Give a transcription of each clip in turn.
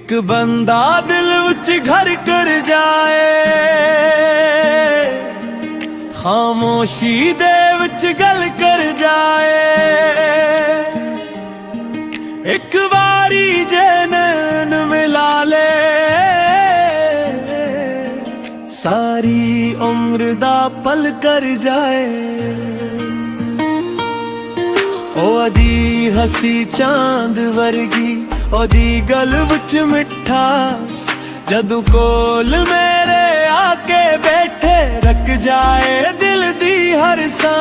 एक बंदा दिल विच घर कर जाए, खामोशी दे विच गल कर जाए। एक बारी जे नैन मिला ले, सारी उम्र दा पल कर जाए। ओदी हसी चांद वर्गी, ओदी गल विच मिठास, जदू कोल मेरे आके बैठे रख जाए दिल दी हर सांस।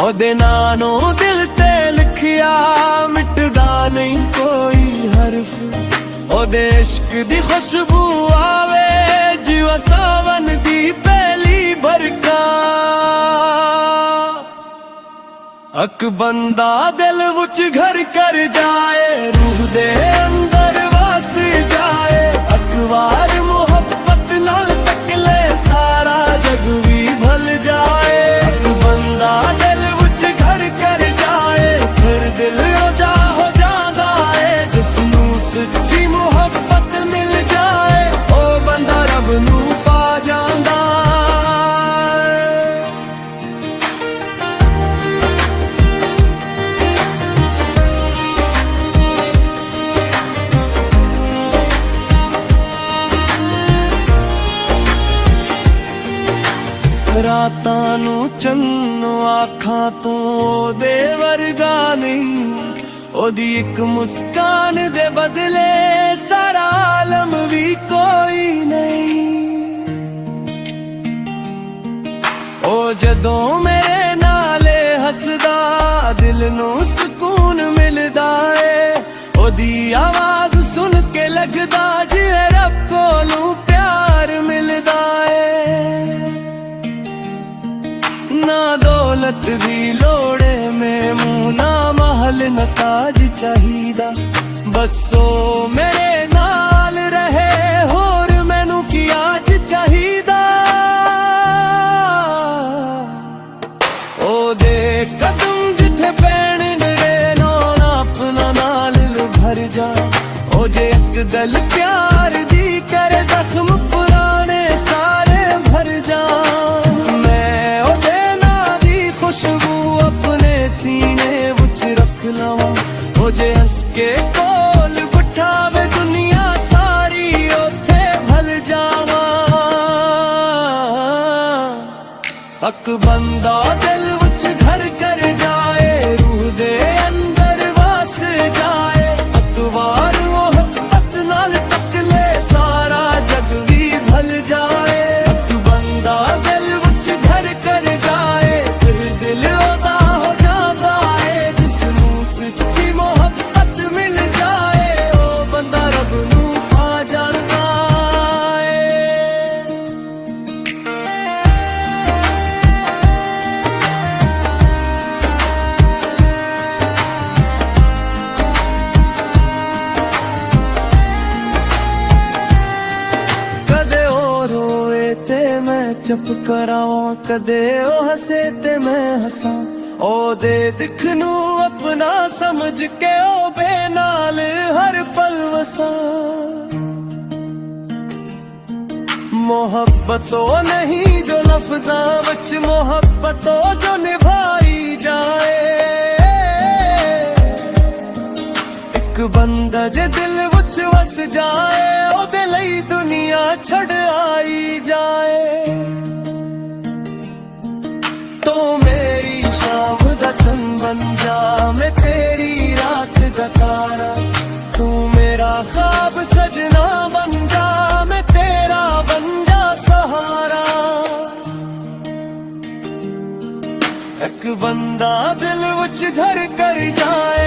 ओदे नानों दिल ते लिखिया मिटदा नहीं कोई हरफ, ओदे इश्क दी खुशबू आवे जिवा सावन दी पहली बरखा। अक बंदा दिल विच घर कर जाए, रूह दे अंदर वस जाए। अकवार मोहब्बत नाल तक ले, सारा जग भी भल जाए। अक बंदा दिल विच घर कर जाए, फिर दिल रोजा हो जांदा है। जिसनू सच्ची मोहब्बत मिल जाए, ओ बंदा रब नू पा जांदा। रातां नू चन्नो आँखां तो दे वर्गा नहीं, ओदी एक मुस्कान दे बदले सारा आलम भी कोई नहीं। ओ जदों मेरे नाले हसदा, दिल नू सुकून मिलदा है। ओदी आवाज सुन के लगदा जिवें रब कोलों प्यार मिलदा है। ना दौलत दी लोड़े मैनू, ना महल न ताज चाहिदा, बस ओ मेरे नाल रहे, होर मैनू की आज चाहिदा। ओ दे कदम जिथे पैण नड़े, ना अपना नाल भर जा। ओ जे एक गल प्यार दी करे, जख्म पुराने सारे भर जा। खुशबू अपने सीने विच रख लवा, हो जे हंस के कोल बिठावे दुनिया सारी, ओथे भल जावा। अक बंदा दिल विच घर कर जाए, रूह दे अंदर वस जाए। अकवार मोहब्बत नाल तक ले, सारा जग भी भल जाए। अक बंदा दिल विच घर कर जाए, दिल ओदा हो जाता है। जिसनू सच्ची मोहब्बत मिल जाए, ओ बंदा रब नू पा जांदा है। कदे ओ रोए ते मैं चुप करावां, कदे ओ हसे ते मैं हसां। ओ दे दिख नू अपना समझ के, ओ बेनाल हर पल वसां। मोहब्बत ओ नहीं जो लफ्ज़ां विच, मोहब्बत ओ जो निभाई जाए। एक बंदा जे दिल विच वस जाए, ओदे लई दुनिया छड़ आई जाए। तो मेरी शाम दा चंद बन जा, मैं तेरी रात दा तारा। तू मेरा ख्वाब सजना बन जा, मैं तेरा बन जा सहारा। एक बंदा दिल विच घर कर जाए,